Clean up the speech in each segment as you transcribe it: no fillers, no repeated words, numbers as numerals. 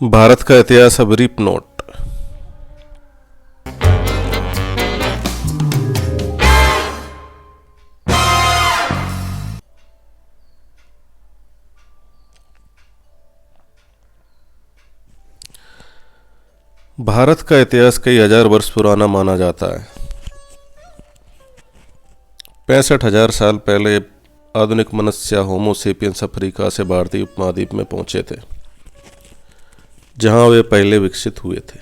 भारत का इतिहास अब ब्रीफ नोट। भारत का इतिहास कई हजार वर्ष पुराना माना जाता है। 65,000 साल पहले आधुनिक मनुष्य होमो सेपियंस अफ्रीका से भारतीय उपमहाद्वीप में पहुंचे थे, जहां वे पहले विकसित हुए थे।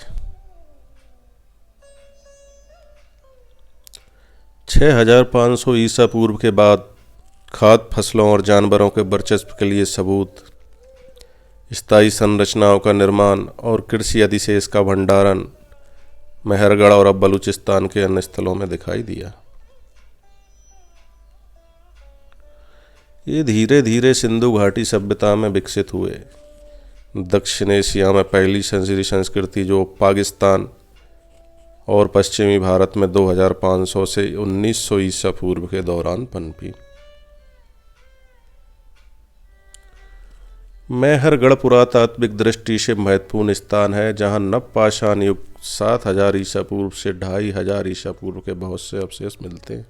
6,500 ईसा पूर्व के बाद खाद्य फसलों और जानवरों के वर्चस्व के लिए सबूत, स्थायी संरचनाओं का निर्माण और कृषि अधिशेष का भंडारण मेहरगढ़ और अब बलूचिस्तान के अन्य स्थलों में दिखाई दिया। ये धीरे धीरे सिंधु घाटी सभ्यता में विकसित हुए। दक्षिण एशिया में पहली संजीरी संस्कृति जो पाकिस्तान और पश्चिमी भारत में 2500 से 1900 ईसा पूर्व के दौरान पनपी। मेहरगढ़ पुरातात्विक दृष्टि से महत्वपूर्ण स्थान है, जहां नवपाषाण युग 7000 ईसा पूर्व से 2500 ईसा पूर्व के बहुत से अवशेष मिलते हैं।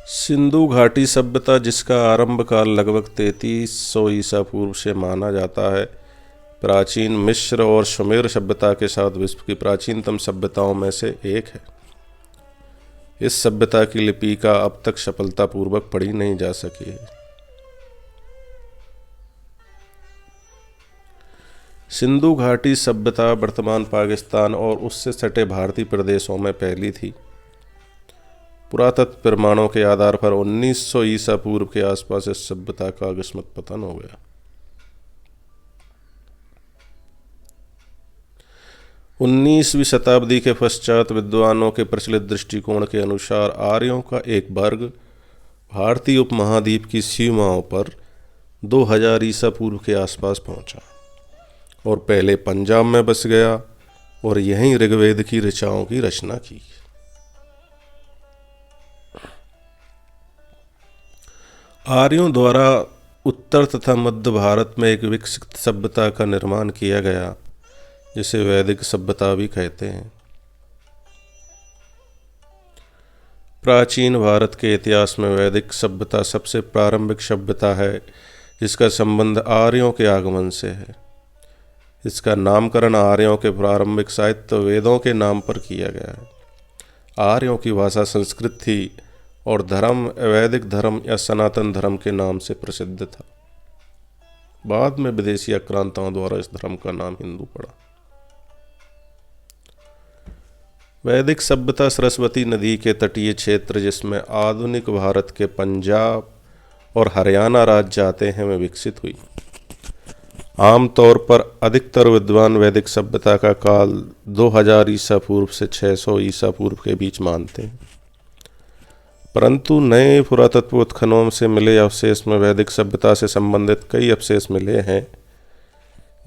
सिंधु घाटी सभ्यता, जिसका आरंभ काल लगभग 3300 ईसा पूर्व से माना जाता है, प्राचीन मिस्र और सुमेर सभ्यता के साथ विश्व की प्राचीनतम सभ्यताओं में से एक है। इस सभ्यता की लिपिका अब तक सफलतापूर्वक पढ़ी नहीं जा सकी है। सिंधु घाटी सभ्यता वर्तमान पाकिस्तान और उससे सटे भारतीय प्रदेशों में फैली थी। पुरातत्व प्रमाणों के आधार पर 1900 ईसा पूर्व के आसपास इस सभ्यता का अकस्मात पतन हो गया। 19वीं शताब्दी के पश्चात विद्वानों के प्रचलित दृष्टिकोण के अनुसार आर्यों का एक वर्ग भारतीय उपमहाद्वीप की सीमाओं पर 2000 ईसा पूर्व के आसपास पहुंचा और पहले पंजाब में बस गया और यहीं ऋग्वेद की ऋचाओं की रचना की। आर्यों द्वारा उत्तर तथा मध्य भारत में एक विकसित सभ्यता का निर्माण किया गया, जिसे वैदिक सभ्यता भी कहते हैं। प्राचीन भारत के इतिहास में वैदिक सभ्यता सबसे प्रारंभिक सभ्यता है, जिसका संबंध आर्यों के आगमन से है। इसका नामकरण आर्यों के प्रारंभिक साहित्य वेदों के नाम पर किया गया है। आर्यों की भाषा संस्कृत थी और धर्म वैदिक धर्म या सनातन धर्म के नाम से प्रसिद्ध था। बाद में विदेशी आक्रांताओं द्वारा इस धर्म का नाम हिंदू पड़ा। वैदिक सभ्यता सरस्वती नदी के तटीय क्षेत्र, जिसमें आधुनिक भारत के पंजाब और हरियाणा राज्य आते हैं, में विकसित हुई। आमतौर पर अधिकतर विद्वान वैदिक सभ्यता का काल 2000 ईसा पूर्व से 600 ईसा पूर्व के बीच मानते हैं, परंतु नए पुरातत्व उत्खननों से मिले अवशेष में वैदिक सभ्यता से संबंधित कई अवशेष मिले हैं,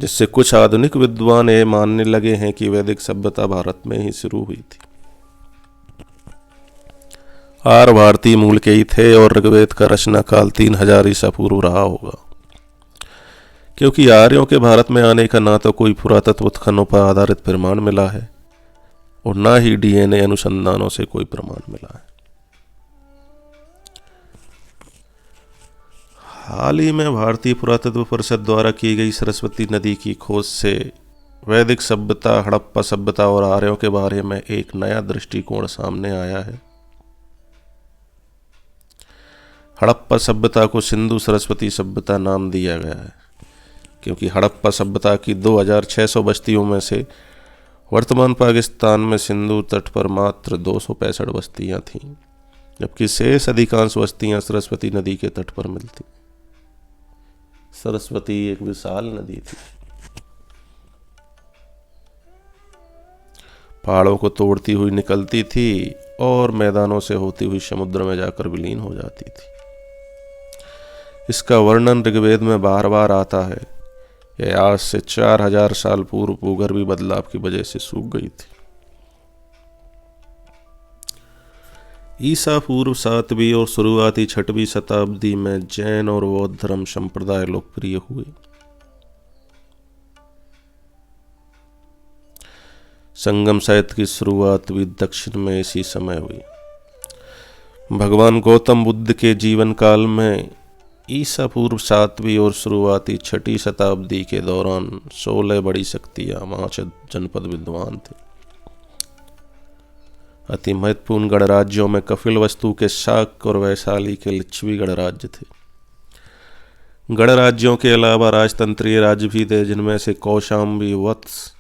जिससे कुछ आधुनिक विद्वान ये मानने लगे हैं कि वैदिक सभ्यता भारत में ही शुरू हुई थी। आर्य भारतीय मूल के ही थे और ऋग्वेद का रचना काल 3000 ईसा पूर्व रहा होगा, क्योंकि आर्यों के भारत में आने का ना तो कोई पुरातत्व उत्खननों पर आधारित प्रमाण मिला है और ना ही डीएनए अनुसंधानों से कोई प्रमाण मिला है। हाल ही में भारतीय पुरातत्व परिषद द्वारा की गई सरस्वती नदी की खोज से वैदिक सभ्यता, हड़प्पा सभ्यता और आर्यों के बारे में एक नया दृष्टिकोण सामने आया है। हड़प्पा सभ्यता को सिंधु सरस्वती सभ्यता नाम दिया गया है, क्योंकि हड़प्पा सभ्यता की 2600 बस्तियों में से वर्तमान पाकिस्तान में सिंधु तट पर मात्र 265 बस्तियां थीं, जबकि शेष अधिकांश बस्तियां सरस्वती नदी के तट पर मिलती। सरस्वती एक विशाल नदी थी, पहाड़ों को तोड़ती हुई निकलती थी और मैदानों से होती हुई समुद्र में जाकर विलीन हो जाती थी। इसका वर्णन ऋग्वेद में बार बार आता है। यह आज से 4000 साल पूर्व भूगर्भीय बदलाव की वजह से सूख गई थी। ईसा पूर्व 7वीं और शुरुआती 6वीं शताब्दी में जैन और बौद्ध धर्म संप्रदाय लोकप्रिय हुए। संगम साहित्य की शुरुआत भी दक्षिण में इसी समय हुई। भगवान गौतम बुद्ध के जीवन काल में ईसा पूर्व 7वीं और शुरुआती 6वीं शताब्दी के दौरान 16 बड़ी शक्तियां वहां जनपद विद्वान थे। अति महत्वपूर्ण गणराज्यों में कपिलवस्तु के शाक और वैशाली के लिच्छवी गणराज्य थे। गणराज्यों के अलावा राजतंत्रीय राज्य भी थे, जिनमें से कौशाम्बी, वत्स,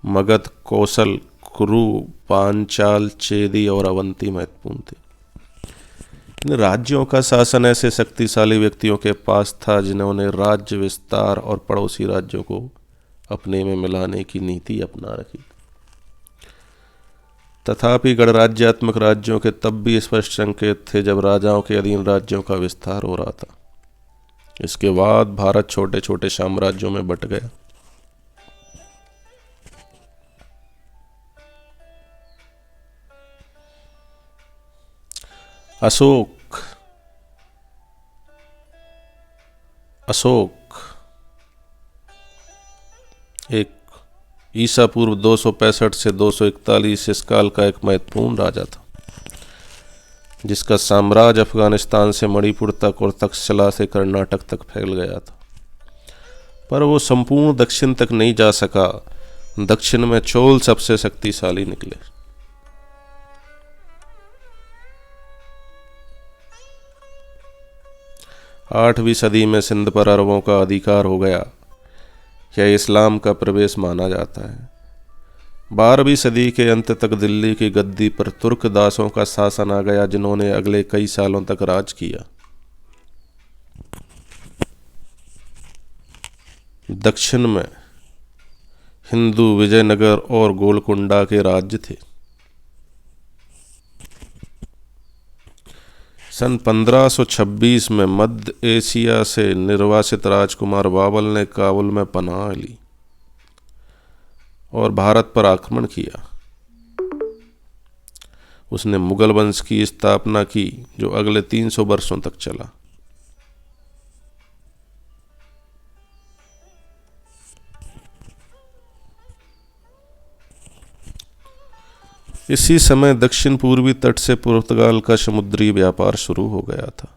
मगध, कौशल, कुरु, पांचाल, चेदी और अवंती महत्वपूर्ण थे। इन राज्यों का शासन ऐसे शक्तिशाली व्यक्तियों के पास था जिन्होंने राज्य विस्तार और पड़ोसी राज्यों को अपने में मिलाने की नीति अपना रखी। तथापि गणराज्यात्मक राज्यों के तब भी स्पष्ट संकेत थे जब राजाओं के अधीन राज्यों का विस्तार हो रहा था। इसके बाद भारत छोटे छोटे साम्राज्यों में बंट गया। अशोक एक ईसा पूर्व 265 से 241 इस काल का एक महत्वपूर्ण राजा था, जिसका साम्राज्य अफगानिस्तान से मणिपुर तक और तक्षशिला से कर्नाटक तक फैल गया था। पर वो संपूर्ण दक्षिण तक नहीं जा सका। दक्षिण में चोल सबसे शक्तिशाली निकले। आठवीं सदी में सिंध पर अरबों का अधिकार हो गया। यह इस्लाम का प्रवेश माना जाता है। 12वीं सदी के अंत तक दिल्ली की गद्दी पर तुर्क दासों का शासन आ गया, जिन्होंने अगले कई सालों तक राज किया। दक्षिण में हिंदू विजयनगर और गोलकुंडा के राज्य थे। सन 1526 में मध्य एशिया से निर्वासित राजकुमार बाबर ने काबुल में पनाह ली और भारत पर आक्रमण किया। उसने मुगल वंश की स्थापना की, जो अगले 300 वर्षों तक चला। इसी समय दक्षिण पूर्वी तट से पुर्तगाल का समुद्री व्यापार शुरू हो गया था।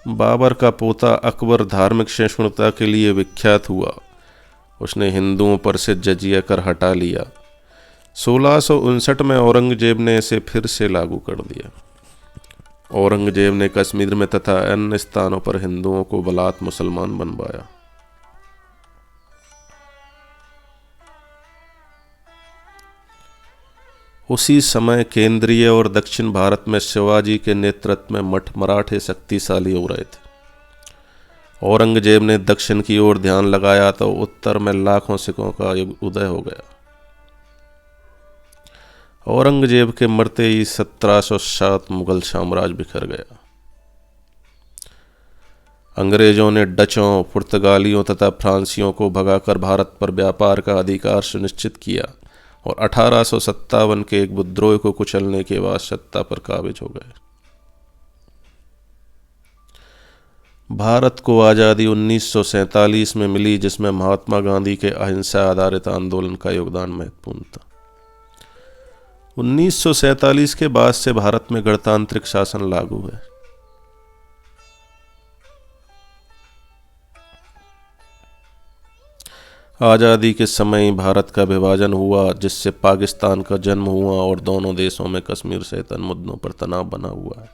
बाबर का पोता अकबर धार्मिक सहिष्णुता के लिए विख्यात हुआ। उसने हिंदुओं पर से जजिया कर हटा लिया। 1659 में औरंगजेब ने इसे फिर से लागू कर दिया। औरंगजेब ने कश्मीर में तथा अन्य स्थानों पर हिंदुओं को बलात् मुसलमान बनवाया। उसी समय केंद्रीय और दक्षिण भारत में शिवाजी के नेतृत्व में मठ मराठे शक्तिशाली हो रहे थे। औरंगजेब ने दक्षिण की ओर ध्यान लगाया तो उत्तर में लाखों सिखों का उदय हो गया। औरंगजेब के मरते ही 1707 मुगल साम्राज्य बिखर गया। अंग्रेजों ने डचों, पुर्तगालियों तथा फ्रांसियों को भगाकर भारत पर व्यापार का अधिकार सुनिश्चित किया और 1857 के एक विद्रोह को कुचलने के बाद सत्ता पर काबिज हो गए। भारत को आज़ादी 1947 में मिली, जिसमें महात्मा गांधी के अहिंसा आधारित आंदोलन का योगदान महत्वपूर्ण था। 1947 के बाद से भारत में गणतांत्रिक शासन लागू है। आज़ादी के समय ही भारत का विभाजन हुआ, जिससे पाकिस्तान का जन्म हुआ और दोनों देशों में कश्मीर सहित अन्य मुद्दों पर तनाव बना हुआ है।